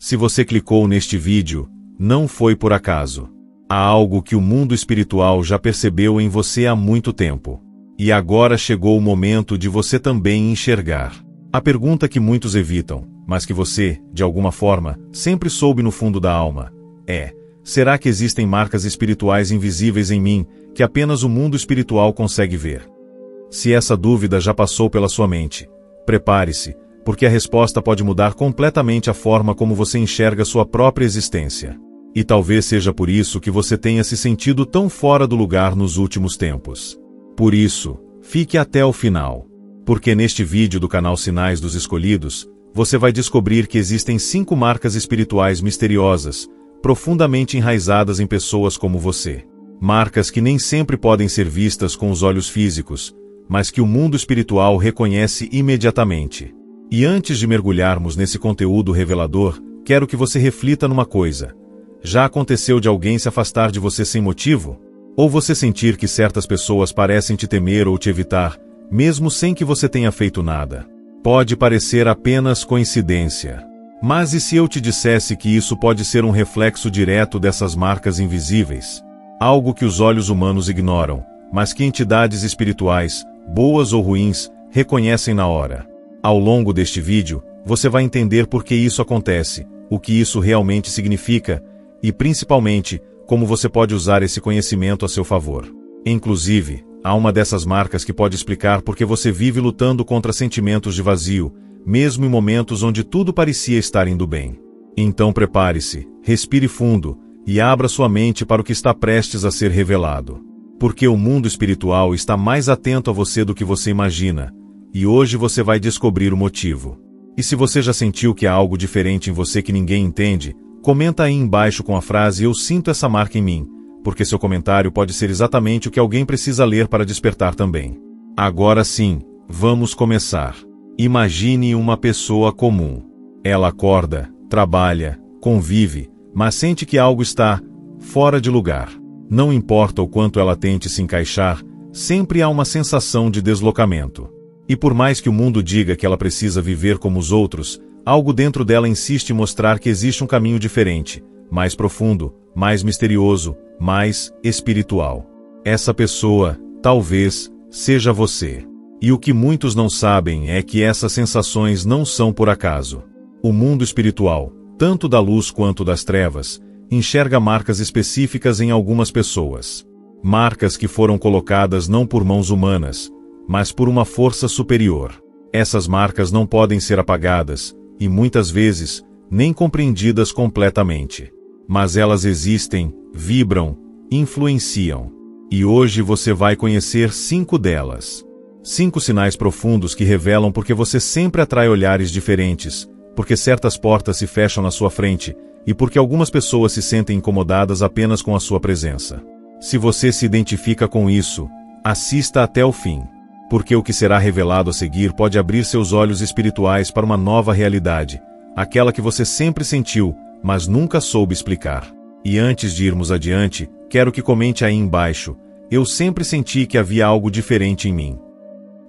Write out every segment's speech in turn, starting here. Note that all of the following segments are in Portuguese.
Se você clicou neste vídeo, não foi por acaso. Há algo que o mundo espiritual já percebeu em você há muito tempo. E agora chegou o momento de você também enxergar. A pergunta que muitos evitam, mas que você, de alguma forma, sempre soube no fundo da alma, é: será que existem marcas espirituais invisíveis em mim, que apenas o mundo espiritual consegue ver? Se essa dúvida já passou pela sua mente, prepare-se, porque a resposta pode mudar completamente a forma como você enxerga sua própria existência. E talvez seja por isso que você tenha se sentido tão fora do lugar nos últimos tempos. Por isso, fique até o final. Porque neste vídeo do canal Sinais dos Escolhidos, você vai descobrir que existem 5 marcas espirituais misteriosas, profundamente enraizadas em pessoas como você. Marcas que nem sempre podem ser vistas com os olhos físicos, mas que o mundo espiritual reconhece imediatamente. E antes de mergulharmos nesse conteúdo revelador, quero que você reflita numa coisa. Já aconteceu de alguém se afastar de você sem motivo? Ou você sentir que certas pessoas parecem te temer ou te evitar, mesmo sem que você tenha feito nada? Pode parecer apenas coincidência. Mas e se eu te dissesse que isso pode ser um reflexo direto dessas marcas invisíveis? Algo que os olhos humanos ignoram, mas que entidades espirituais, boas ou ruins, reconhecem na hora. Ao longo deste vídeo, você vai entender por que isso acontece, o que isso realmente significa, e principalmente, como você pode usar esse conhecimento a seu favor. Inclusive, há uma dessas marcas que pode explicar por que você vive lutando contra sentimentos de vazio, mesmo em momentos onde tudo parecia estar indo bem. Então prepare-se, respire fundo, e abra sua mente para o que está prestes a ser revelado. Porque o mundo espiritual está mais atento a você do que você imagina, e hoje você vai descobrir o motivo. E se você já sentiu que há algo diferente em você que ninguém entende, comenta aí embaixo com a frase "Eu sinto essa marca em mim", porque seu comentário pode ser exatamente o que alguém precisa ler para despertar também. Agora sim, vamos começar. Imagine uma pessoa comum. Ela acorda, trabalha, convive, mas sente que algo está fora de lugar. Não importa o quanto ela tente se encaixar, sempre há uma sensação de deslocamento. E por mais que o mundo diga que ela precisa viver como os outros, algo dentro dela insiste em mostrar que existe um caminho diferente, mais profundo, mais misterioso, mais espiritual. Essa pessoa, talvez, seja você. E o que muitos não sabem é que essas sensações não são por acaso. O mundo espiritual, tanto da luz quanto das trevas, enxerga marcas específicas em algumas pessoas. Marcas que foram colocadas não por mãos humanas, mas por uma força superior. Essas marcas não podem ser apagadas, e muitas vezes, nem compreendidas completamente. Mas elas existem, vibram, influenciam. E hoje você vai conhecer 5 delas. 5 sinais profundos que revelam porque você sempre atrai olhares diferentes, porque certas portas se fecham na sua frente, e porque algumas pessoas se sentem incomodadas apenas com a sua presença. Se você se identifica com isso, assista até o fim. Porque o que será revelado a seguir pode abrir seus olhos espirituais para uma nova realidade, aquela que você sempre sentiu, mas nunca soube explicar. E antes de irmos adiante, quero que comente aí embaixo: "Eu sempre senti que havia algo diferente em mim."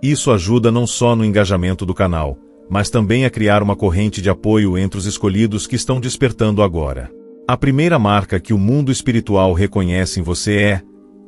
Isso ajuda não só no engajamento do canal, mas também a criar uma corrente de apoio entre os escolhidos que estão despertando agora. A primeira marca que o mundo espiritual reconhece em você é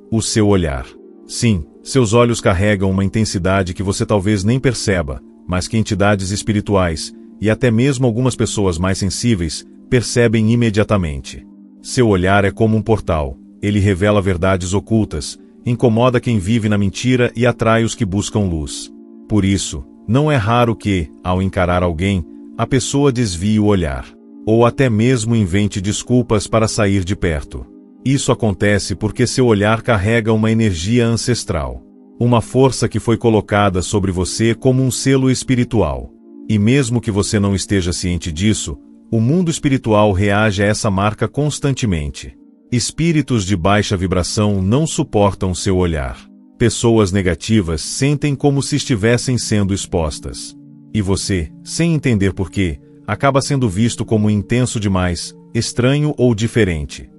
o seu olhar. Sim, seus olhos carregam uma intensidade que você talvez nem perceba, mas que entidades espirituais, e até mesmo algumas pessoas mais sensíveis, percebem imediatamente. Seu olhar é como um portal, ele revela verdades ocultas, incomoda quem vive na mentira e atrai os que buscam luz. Por isso, não é raro que, ao encarar alguém, a pessoa desvie o olhar, ou até mesmo invente desculpas para sair de perto. Isso acontece porque seu olhar carrega uma energia ancestral, uma força que foi colocada sobre você como um selo espiritual. E mesmo que você não esteja ciente disso, o mundo espiritual reage a essa marca constantemente. Espíritos de baixa vibração não suportam seu olhar. Pessoas negativas sentem como se estivessem sendo expostas. E você, sem entender porquê, acaba sendo visto como intenso demais, estranho ou diferente.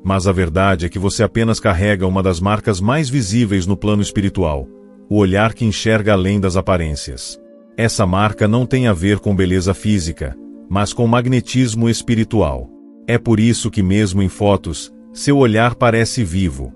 Mas a verdade é que você apenas carrega uma das marcas mais visíveis no plano espiritual, o olhar que enxerga além das aparências. Essa marca não tem a ver com beleza física, mas com magnetismo espiritual. É por isso que mesmo em fotos, seu olhar parece vivo.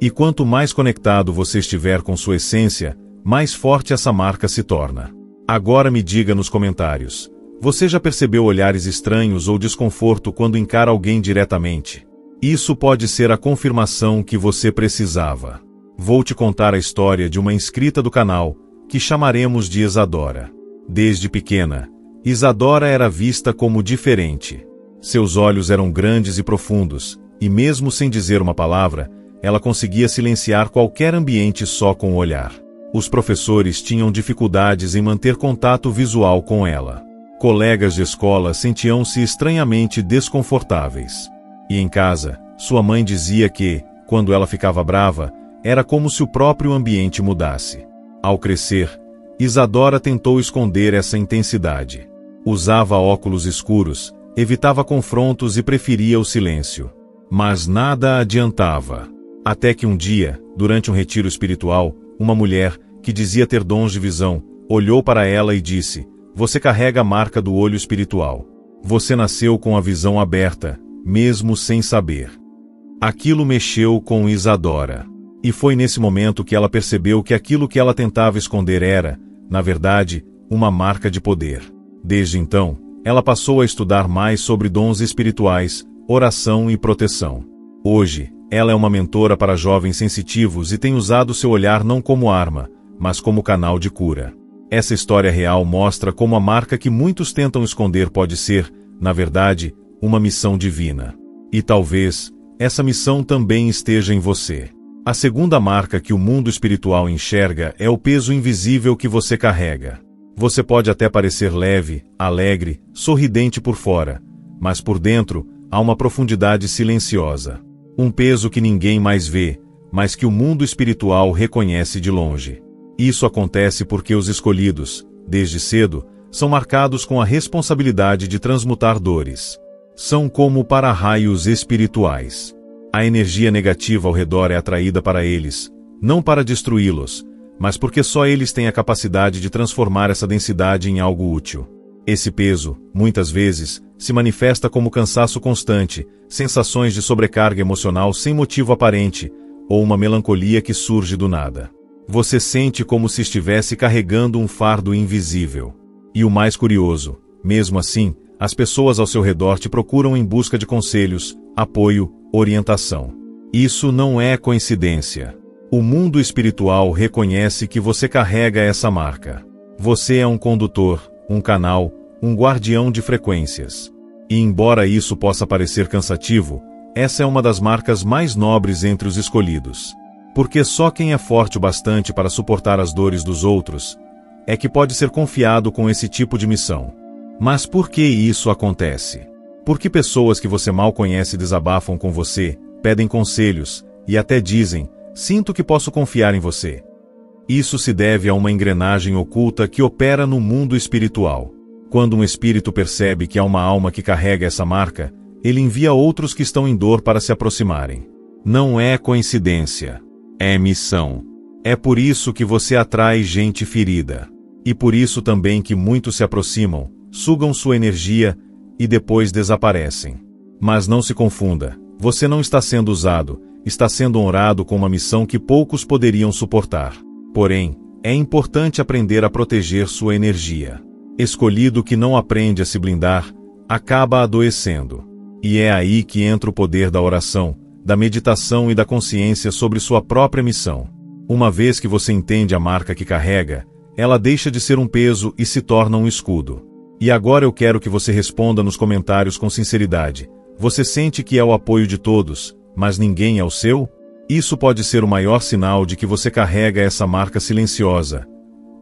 E quanto mais conectado você estiver com sua essência, mais forte essa marca se torna. Agora me diga nos comentários, você já percebeu olhares estranhos ou desconforto quando encara alguém diretamente? Isso pode ser a confirmação que você precisava. Vou te contar a história de uma inscrita do canal, que chamaremos de Isadora. Desde pequena, Isadora era vista como diferente. Seus olhos eram grandes e profundos, e mesmo sem dizer uma palavra, ela conseguia silenciar qualquer ambiente só com o olhar. Os professores tinham dificuldades em manter contato visual com ela. Colegas de escola sentiam-se estranhamente desconfortáveis. E em casa, sua mãe dizia que, quando ela ficava brava, era como se o próprio ambiente mudasse. Ao crescer, Isadora tentou esconder essa intensidade. Usava óculos escuros, evitava confrontos e preferia o silêncio. Mas nada adiantava. Até que um dia, durante um retiro espiritual, uma mulher, que dizia ter dons de visão, olhou para ela e disse: "Você carrega a marca do olho espiritual. Você nasceu com a visão aberta, mesmo sem saber." Aquilo mexeu com Isadora. E foi nesse momento que ela percebeu que aquilo que ela tentava esconder era, na verdade, uma marca de poder. Desde então, ela passou a estudar mais sobre dons espirituais, oração e proteção. Hoje, ela é uma mentora para jovens sensitivos e tem usado seu olhar não como arma, mas como canal de cura. Essa história real mostra como a marca que muitos tentam esconder pode ser, na verdade, uma missão divina. E talvez, essa missão também esteja em você. A segunda marca que o mundo espiritual enxerga é o peso invisível que você carrega. Você pode até parecer leve, alegre, sorridente por fora, mas por dentro, há uma profundidade silenciosa. Um peso que ninguém mais vê, mas que o mundo espiritual reconhece de longe. Isso acontece porque os escolhidos, desde cedo, são marcados com a responsabilidade de transmutar dores. São como para-raios espirituais. A energia negativa ao redor é atraída para eles, não para destruí-los, mas porque só eles têm a capacidade de transformar essa densidade em algo útil. Esse peso, muitas vezes, se manifesta como cansaço constante, sensações de sobrecarga emocional sem motivo aparente, ou uma melancolia que surge do nada. Você sente como se estivesse carregando um fardo invisível. E o mais curioso, mesmo assim, as pessoas ao seu redor te procuram em busca de conselhos, apoio, orientação. Isso não é coincidência. O mundo espiritual reconhece que você carrega essa marca. Você é um condutor, um canal, um guardião de frequências. E embora isso possa parecer cansativo, essa é uma das marcas mais nobres entre os escolhidos. Porque só quem é forte o bastante para suportar as dores dos outros é que pode ser confiado com esse tipo de missão. Mas por que isso acontece? Porque pessoas que você mal conhece desabafam com você, pedem conselhos e até dizem: "Sinto que posso confiar em você." Isso se deve a uma engrenagem oculta que opera no mundo espiritual. Quando um espírito percebe que há uma alma que carrega essa marca, ele envia outros que estão em dor para se aproximarem. Não é coincidência. É missão. É por isso que você atrai gente ferida. E por isso também que muitos se aproximam, sugam sua energia e depois desaparecem. Mas não se confunda, você não está sendo usado, está sendo honrado com uma missão que poucos poderiam suportar. Porém, é importante aprender a proteger sua energia. Escolhido que não aprende a se blindar, acaba adoecendo. E é aí que entra o poder da oração, da meditação e da consciência sobre sua própria missão. Uma vez que você entende a marca que carrega, ela deixa de ser um peso e se torna um escudo. E agora eu quero que você responda nos comentários com sinceridade. Você sente que é o apoio de todos, mas ninguém é o seu? Isso pode ser o maior sinal de que você carrega essa marca silenciosa,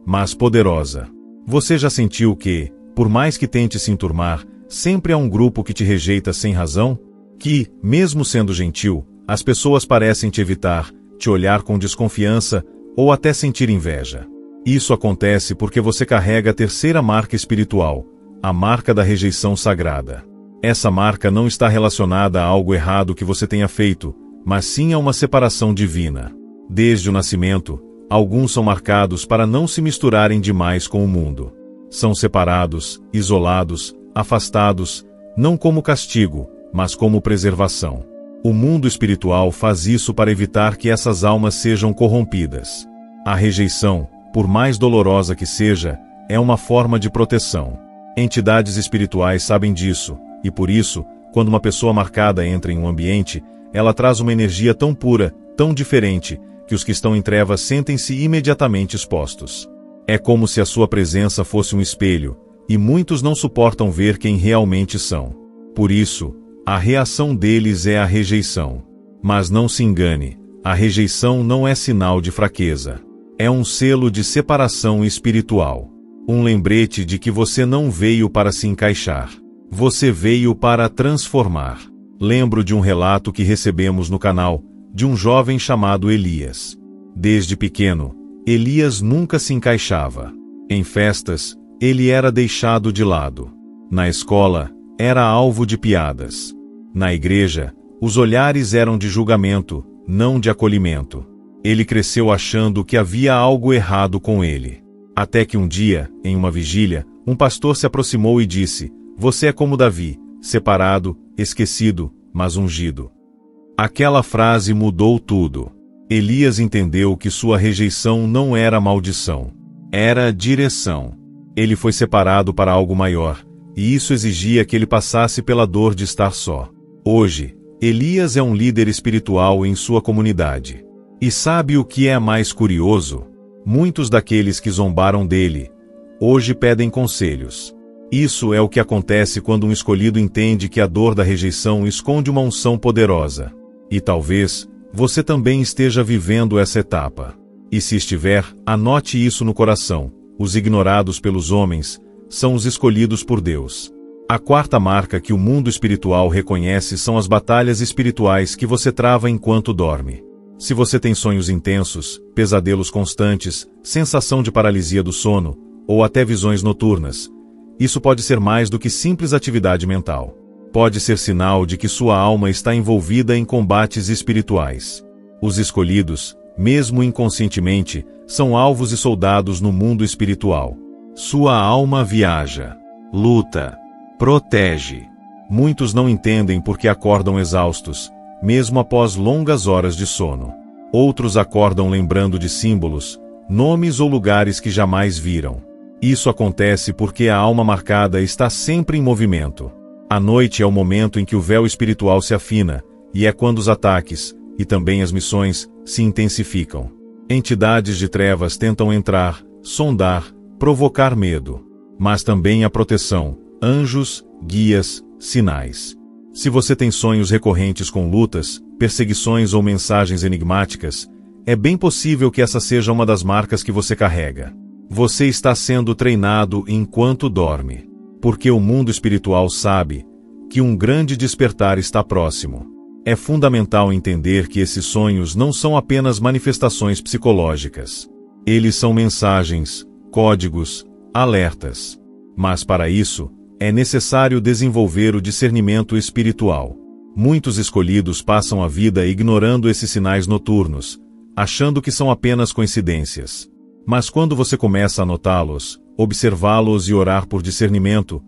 mas poderosa. Você já sentiu que, por mais que tente se enturmar, sempre há um grupo que te rejeita sem razão? Que, mesmo sendo gentil, as pessoas parecem te evitar, te olhar com desconfiança ou até sentir inveja. Isso acontece porque você carrega a terceira marca espiritual, a marca da rejeição sagrada. Essa marca não está relacionada a algo errado que você tenha feito, mas sim a uma separação divina. Desde o nascimento, alguns são marcados para não se misturarem demais com o mundo. São separados, isolados, afastados, não como castigo, mas como preservação. O mundo espiritual faz isso para evitar que essas almas sejam corrompidas. A rejeição, por mais dolorosa que seja, é uma forma de proteção. Entidades espirituais sabem disso, e por isso, quando uma pessoa marcada entra em um ambiente, ela traz uma energia tão pura, tão diferente, que os que estão em trevas sentem-se imediatamente expostos. É como se a sua presença fosse um espelho, e muitos não suportam ver quem realmente são. Por isso, a reação deles é a rejeição. Mas não se engane, a rejeição não é sinal de fraqueza. É um selo de separação espiritual. Um lembrete de que você não veio para se encaixar. Você veio para transformar. Lembro de um relato que recebemos no canal, de um jovem chamado Elias. Desde pequeno, Elias nunca se encaixava. Em festas, ele era deixado de lado. Na escola, era alvo de piadas. Na igreja, os olhares eram de julgamento, não de acolhimento. Ele cresceu achando que havia algo errado com ele. Até que um dia, em uma vigília, um pastor se aproximou e disse: "Você é como Davi, separado, esquecido, mas ungido." Aquela frase mudou tudo. Elias entendeu que sua rejeição não era maldição. Era direção. Ele foi separado para algo maior, e isso exigia que ele passasse pela dor de estar só. Hoje, Elias é um líder espiritual em sua comunidade. E sabe o que é mais curioso? Muitos daqueles que zombaram dele, hoje pedem conselhos. Isso é o que acontece quando um escolhido entende que a dor da rejeição esconde uma unção poderosa. E talvez, você também esteja vivendo essa etapa. E se estiver, anote isso no coração: os ignorados pelos homens são os escolhidos por Deus. A quarta marca que o mundo espiritual reconhece são as batalhas espirituais que você trava enquanto dorme. Se você tem sonhos intensos, pesadelos constantes, sensação de paralisia do sono, ou até visões noturnas, isso pode ser mais do que simples atividade mental. Pode ser sinal de que sua alma está envolvida em combates espirituais. Os escolhidos, mesmo inconscientemente, são alvos e soldados no mundo espiritual. Sua alma viaja, luta, protege. Muitos não entendem porque acordam exaustos, mesmo após longas horas de sono. Outros acordam lembrando de símbolos, nomes ou lugares que jamais viram. Isso acontece porque a alma marcada está sempre em movimento. A noite é o momento em que o véu espiritual se afina, e é quando os ataques, e também as missões, se intensificam. Entidades de trevas tentam entrar, sondar, provocar medo. Mas também a proteção, anjos, guias, sinais. Se você tem sonhos recorrentes com lutas, perseguições ou mensagens enigmáticas, é bem possível que essa seja uma das marcas que você carrega. Você está sendo treinado enquanto dorme. Porque o mundo espiritual sabe que um grande despertar está próximo. É fundamental entender que esses sonhos não são apenas manifestações psicológicas. Eles são mensagens, códigos, alertas. Mas para isso, é necessário desenvolver o discernimento espiritual. Muitos escolhidos passam a vida ignorando esses sinais noturnos, achando que são apenas coincidências. Mas quando você começa a notá-los, observá-los e orar por discernimento,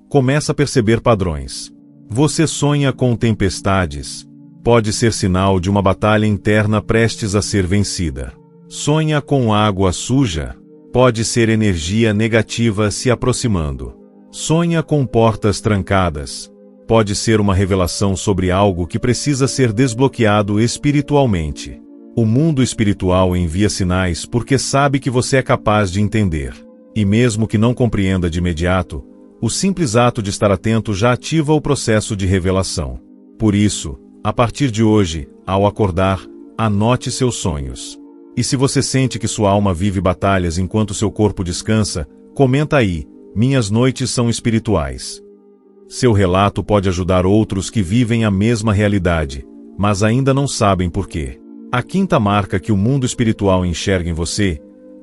começa a perceber padrões. Você sonha com tempestades. Pode ser sinal de uma batalha interna prestes a ser vencida. Sonha com água suja. Pode ser energia negativa se aproximando. Sonha com portas trancadas. Pode ser uma revelação sobre algo que precisa ser desbloqueado espiritualmente. O mundo espiritual envia sinais porque sabe que você é capaz de entender. E mesmo que não compreenda de imediato, o simples ato de estar atento já ativa o processo de revelação. Por isso, a partir de hoje, ao acordar, anote seus sonhos. E se você sente que sua alma vive batalhas enquanto seu corpo descansa, comenta aí: "Minhas noites são espirituais." Seu relato pode ajudar outros que vivem a mesma realidade, mas ainda não sabem por quê. A quinta marca que o mundo espiritual enxerga em você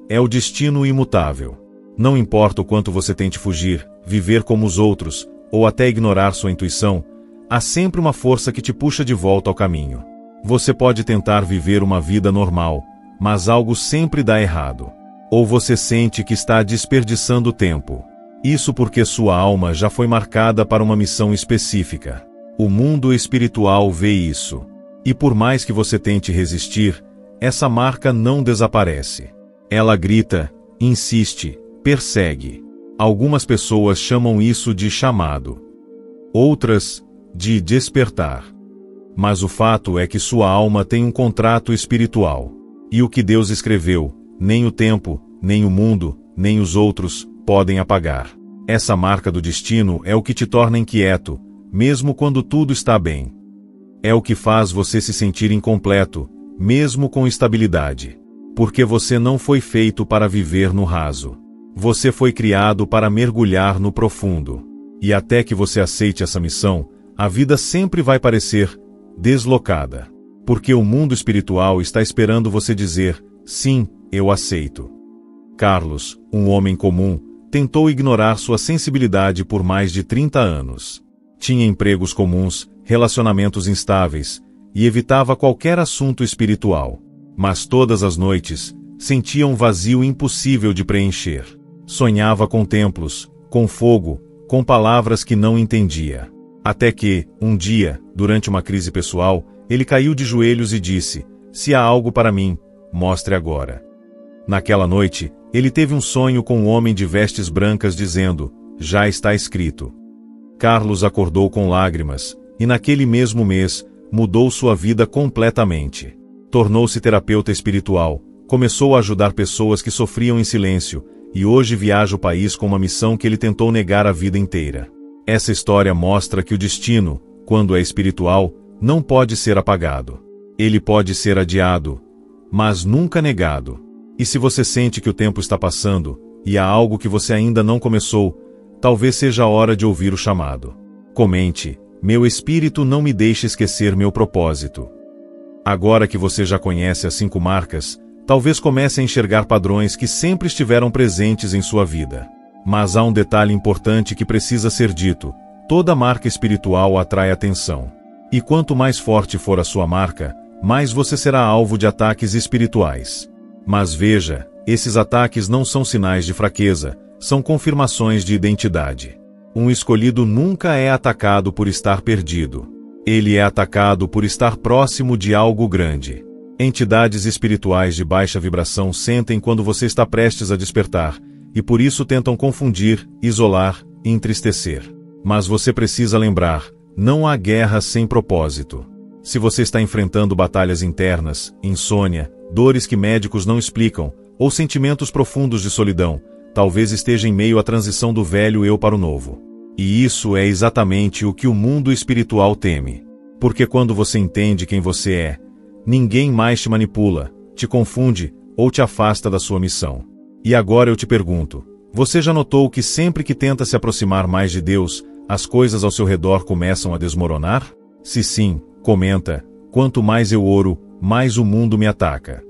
é o destino imutável. Não importa o quanto você tente fugir, viver como os outros, ou até ignorar sua intuição, há sempre uma força que te puxa de volta ao caminho. Você pode tentar viver uma vida normal, mas algo sempre dá errado. Ou você sente que está desperdiçando tempo. Isso porque sua alma já foi marcada para uma missão específica. O mundo espiritual vê isso. E por mais que você tente resistir, essa marca não desaparece. Ela grita, insiste, persegue. Algumas pessoas chamam isso de chamado. Outras, de despertar. Mas o fato é que sua alma tem um contrato espiritual. E o que Deus escreveu, nem o tempo, nem o mundo, nem os outros, podem apagar. Essa marca do destino é o que te torna inquieto, mesmo quando tudo está bem. É o que faz você se sentir incompleto, mesmo com estabilidade. Porque você não foi feito para viver no raso. Você foi criado para mergulhar no profundo. E até que você aceite essa missão, a vida sempre vai parecer deslocada. Porque o mundo espiritual está esperando você dizer, sim, eu aceito. Carlos, um homem comum, tentou ignorar sua sensibilidade por mais de 30 anos. Tinha empregos comuns, relacionamentos instáveis, e evitava qualquer assunto espiritual. Mas todas as noites, sentia um vazio impossível de preencher. Sonhava com templos, com fogo, com palavras que não entendia. Até que, um dia, durante uma crise pessoal, ele caiu de joelhos e disse, se há algo para mim, mostre agora. Naquela noite, ele teve um sonho com um homem de vestes brancas dizendo, já está escrito. Carlos acordou com lágrimas, e naquele mesmo mês, mudou sua vida completamente. Tornou-se terapeuta espiritual, começou a ajudar pessoas que sofriam em silêncio, e hoje viaja o país com uma missão que ele tentou negar a vida inteira. Essa história mostra que o destino, quando é espiritual, não pode ser apagado. Ele pode ser adiado, mas nunca negado. E se você sente que o tempo está passando, e há algo que você ainda não começou, talvez seja a hora de ouvir o chamado. Comente, meu espírito não me deixa esquecer meu propósito. Agora que você já conhece as 5 marcas, talvez comece a enxergar padrões que sempre estiveram presentes em sua vida. Mas há um detalhe importante que precisa ser dito: toda marca espiritual atrai atenção. E quanto mais forte for a sua marca, mais você será alvo de ataques espirituais. Mas veja, esses ataques não são sinais de fraqueza, são confirmações de identidade. Um escolhido nunca é atacado por estar perdido. Ele é atacado por estar próximo de algo grande. Entidades espirituais de baixa vibração sentem quando você está prestes a despertar, e por isso tentam confundir, isolar e entristecer. Mas você precisa lembrar, não há guerra sem propósito. Se você está enfrentando batalhas internas, insônia, dores que médicos não explicam, ou sentimentos profundos de solidão, talvez esteja em meio à transição do velho eu para o novo. E isso é exatamente o que o mundo espiritual teme. Porque quando você entende quem você é, ninguém mais te manipula, te confunde ou te afasta da sua missão. E agora eu te pergunto, você já notou que sempre que tenta se aproximar mais de Deus, as coisas ao seu redor começam a desmoronar? Se sim, comenta, quanto mais eu oro, mais o mundo me ataca.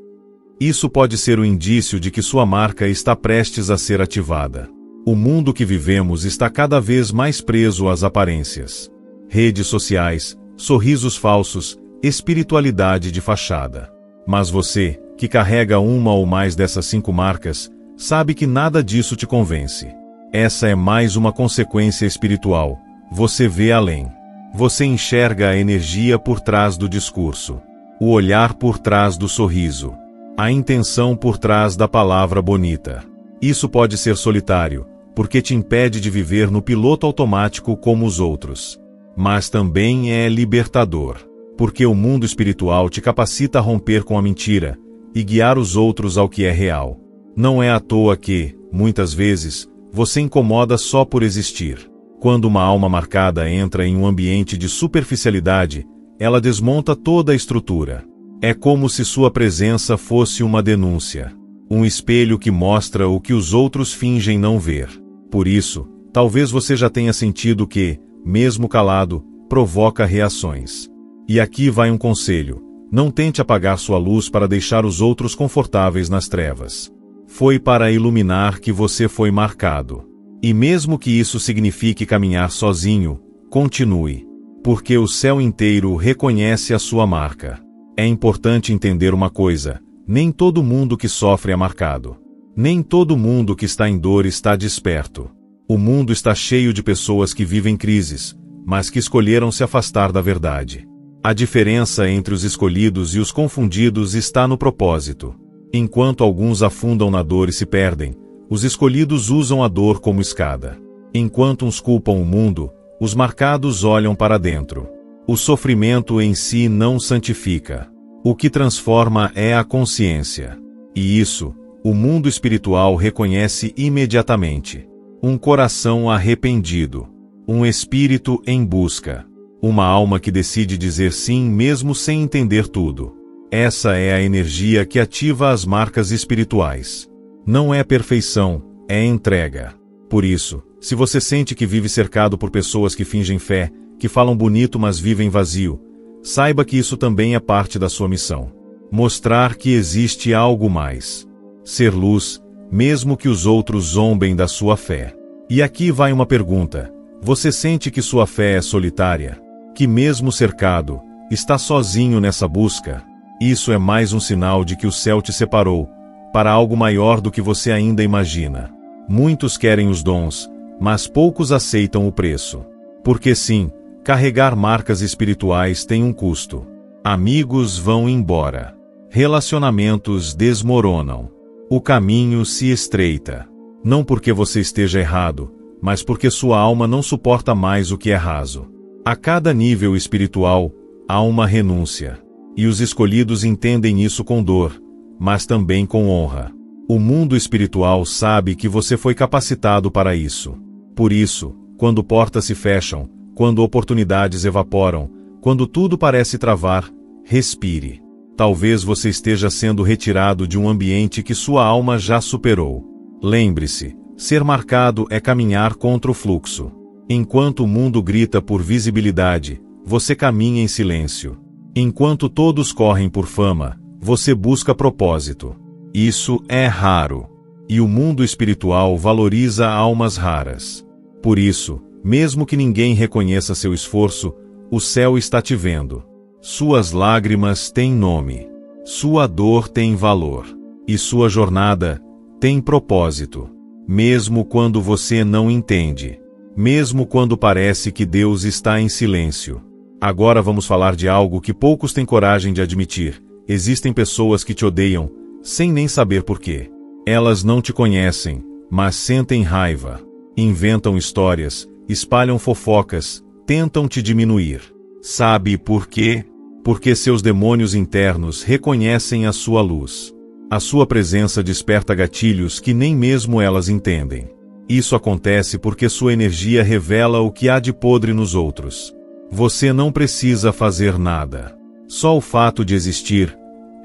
Isso pode ser o indício de que sua marca está prestes a ser ativada. O mundo que vivemos está cada vez mais preso às aparências. Redes sociais, sorrisos falsos, espiritualidade de fachada. Mas você, que carrega uma ou mais dessas 5 marcas, sabe que nada disso te convence. Essa é mais uma consequência espiritual. Você vê além. Você enxerga a energia por trás do discurso, o olhar por trás do sorriso, a intenção por trás da palavra bonita. Isso pode ser solitário, porque te impede de viver no piloto automático como os outros. Mas também é libertador, porque o mundo espiritual te capacita a romper com a mentira e guiar os outros ao que é real. Não é à toa que, muitas vezes, você incomoda só por existir. Quando uma alma marcada entra em um ambiente de superficialidade, ela desmonta toda a estrutura. É como se sua presença fosse uma denúncia, um espelho que mostra o que os outros fingem não ver. Por isso, talvez você já tenha sentido que, mesmo calado, provoca reações. E aqui vai um conselho: não tente apagar sua luz para deixar os outros confortáveis nas trevas. Foi para iluminar que você foi marcado. E mesmo que isso signifique caminhar sozinho, continue. Porque o céu inteiro reconhece a sua marca. É importante entender uma coisa: nem todo mundo que sofre é marcado. Nem todo mundo que está em dor está desperto. O mundo está cheio de pessoas que vivem crises, mas que escolheram se afastar da verdade. A diferença entre os escolhidos e os confundidos está no propósito. Enquanto alguns afundam na dor e se perdem, os escolhidos usam a dor como escada. Enquanto uns culpam o mundo, os marcados olham para dentro. O sofrimento em si não santifica. O que transforma é a consciência. E isso, o mundo espiritual reconhece imediatamente. Um coração arrependido. Um espírito em busca. Uma alma que decide dizer sim mesmo sem entender tudo. Essa é a energia que ativa as marcas espirituais. Não é perfeição, é entrega. Por isso, se você sente que vive cercado por pessoas que fingem fé, que falam bonito mas vivem vazio, saiba que isso também é parte da sua missão. Mostrar que existe algo mais. Ser luz, mesmo que os outros zombem da sua fé. E aqui vai uma pergunta. Você sente que sua fé é solitária? Que mesmo cercado, está sozinho nessa busca? Isso é mais um sinal de que o céu te separou para algo maior do que você ainda imagina. Muitos querem os dons, mas poucos aceitam o preço. Porque sim, carregar marcas espirituais tem um custo. Amigos vão embora. Relacionamentos desmoronam. O caminho se estreita. Não porque você esteja errado, mas porque sua alma não suporta mais o que é raso. A cada nível espiritual, há uma renúncia. E os escolhidos entendem isso com dor, mas também com honra. O mundo espiritual sabe que você foi capacitado para isso. Por isso, quando portas se fecham, quando oportunidades evaporam, quando tudo parece travar, respire. Talvez você esteja sendo retirado de um ambiente que sua alma já superou. Lembre-se, ser marcado é caminhar contra o fluxo. Enquanto o mundo grita por visibilidade, você caminha em silêncio. Enquanto todos correm por fama, você busca propósito. Isso é raro. E o mundo espiritual valoriza almas raras. Por isso, mesmo que ninguém reconheça seu esforço, o céu está te vendo. Suas lágrimas têm nome. Sua dor tem valor. E sua jornada tem propósito. Mesmo quando você não entende. Mesmo quando parece que Deus está em silêncio. Agora vamos falar de algo que poucos têm coragem de admitir. Existem pessoas que te odeiam, sem nem saber por quê. Elas não te conhecem, mas sentem raiva. Inventam histórias, espalham fofocas, tentam te diminuir. Sabe por quê? Porque seus demônios internos reconhecem a sua luz. A sua presença desperta gatilhos que nem mesmo elas entendem. Isso acontece porque sua energia revela o que há de podre nos outros. Você não precisa fazer nada. Só o fato de existir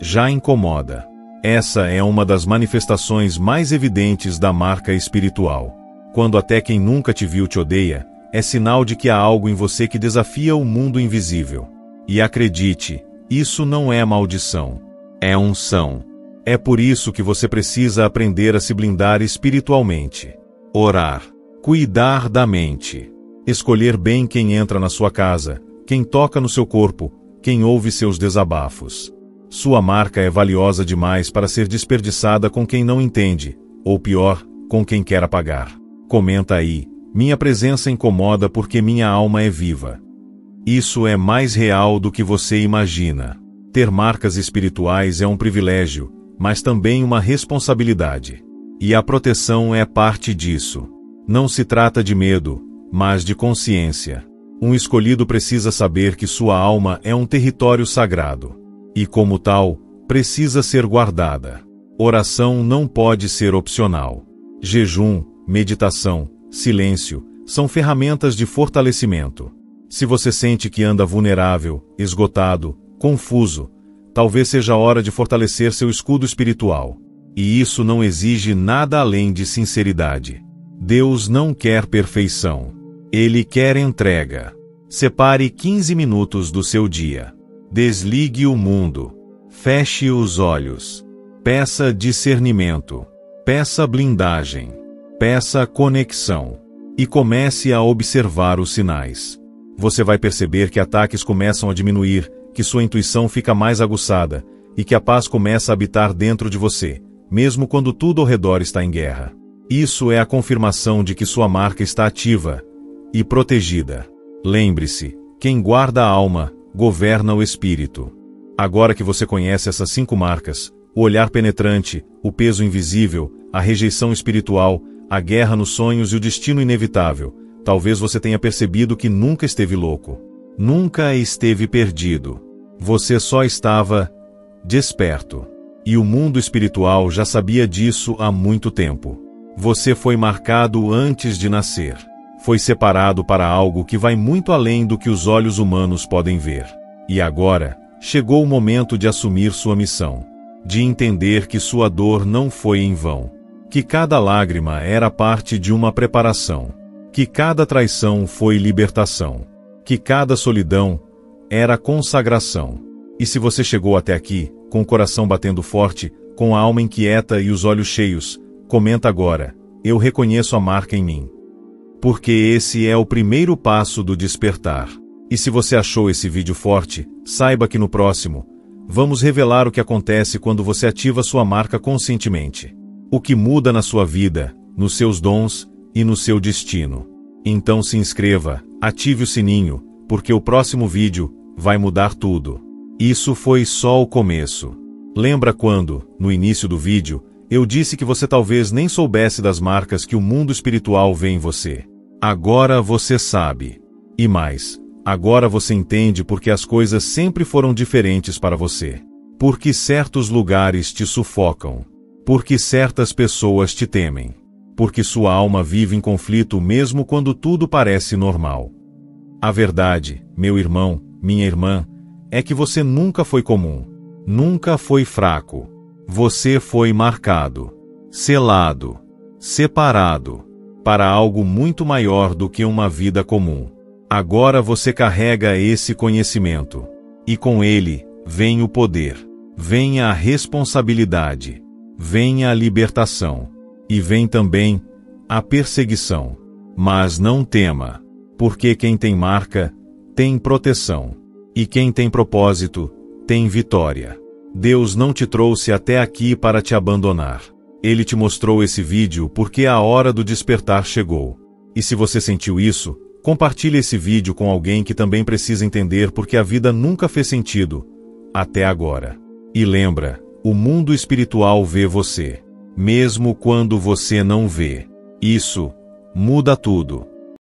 já incomoda. Essa é uma das manifestações mais evidentes da marca espiritual. Quando até quem nunca te viu te odeia, é sinal de que há algo em você que desafia o mundo invisível. E acredite, isso não é maldição. É unção. É por isso que você precisa aprender a se blindar espiritualmente. Orar. Cuidar da mente. Escolher bem quem entra na sua casa, quem toca no seu corpo, quem ouve seus desabafos. Sua marca é valiosa demais para ser desperdiçada com quem não entende, ou pior, com quem quer apagar. Comenta aí, minha presença incomoda porque minha alma é viva. Isso é mais real do que você imagina. Ter marcas espirituais é um privilégio, mas também uma responsabilidade. E a proteção é parte disso. Não se trata de medo, mas de consciência. Um escolhido precisa saber que sua alma é um território sagrado. E como tal, precisa ser guardada. Oração não pode ser opcional. Jejum, meditação, silêncio, são ferramentas de fortalecimento. Se você sente que anda vulnerável, esgotado, confuso, talvez seja a hora de fortalecer seu escudo espiritual. E isso não exige nada além de sinceridade. Deus não quer perfeição. Ele quer entrega. Separe 15 minutos do seu dia. Desligue o mundo. Feche os olhos. Peça discernimento. Peça blindagem. Peça conexão. E comece a observar os sinais. Você vai perceber que ataques começam a diminuir, que sua intuição fica mais aguçada, e que a paz começa a habitar dentro de você, mesmo quando tudo ao redor está em guerra. Isso é a confirmação de que sua marca está ativa e protegida. Lembre-se, quem guarda a alma, governa o espírito. Agora que você conhece essas 5 marcas, o olhar penetrante, o peso invisível, a rejeição espiritual, a guerra nos sonhos e o destino inevitável, talvez você tenha percebido que nunca esteve louco. Nunca esteve perdido. Você só estava desperto. E o mundo espiritual já sabia disso há muito tempo. Você foi marcado antes de nascer. Foi separado para algo que vai muito além do que os olhos humanos podem ver. E agora, chegou o momento de assumir sua missão. De entender que sua dor não foi em vão. Que cada lágrima era parte de uma preparação. Que cada traição foi libertação. Que cada solidão era consagração. E se você chegou até aqui, com o coração batendo forte, com a alma inquieta e os olhos cheios, comenta agora: eu reconheço a marca em mim. Porque esse é o primeiro passo do despertar. E se você achou esse vídeo forte, saiba que no próximo, vamos revelar o que acontece quando você ativa sua marca conscientemente. O que muda na sua vida, nos seus dons e no seu destino. Então se inscreva, ative o sininho, porque o próximo vídeo vai mudar tudo. Isso foi só o começo. Lembra quando, no início do vídeo, eu disse que você talvez nem soubesse das marcas que o mundo espiritual vê em você? Agora você sabe. E mais, agora você entende porque as coisas sempre foram diferentes para você. Porque certos lugares te sufocam. Porque certas pessoas te temem. Porque sua alma vive em conflito mesmo quando tudo parece normal. A verdade, meu irmão, minha irmã, é que você nunca foi comum. Nunca foi fraco. Você foi marcado, selado, separado, para algo muito maior do que uma vida comum. Agora você carrega esse conhecimento. E com ele, vem o poder, vem a responsabilidade, vem a libertação. E vem também a perseguição. Mas não tema, porque quem tem marca, tem proteção. E quem tem propósito, tem vitória. Deus não te trouxe até aqui para te abandonar. Ele te mostrou esse vídeo porque a hora do despertar chegou. E se você sentiu isso, compartilhe esse vídeo com alguém que também precisa entender porque a vida nunca fez sentido, até agora. E lembra, o mundo espiritual vê você. Mesmo quando você não vê. Isso muda tudo.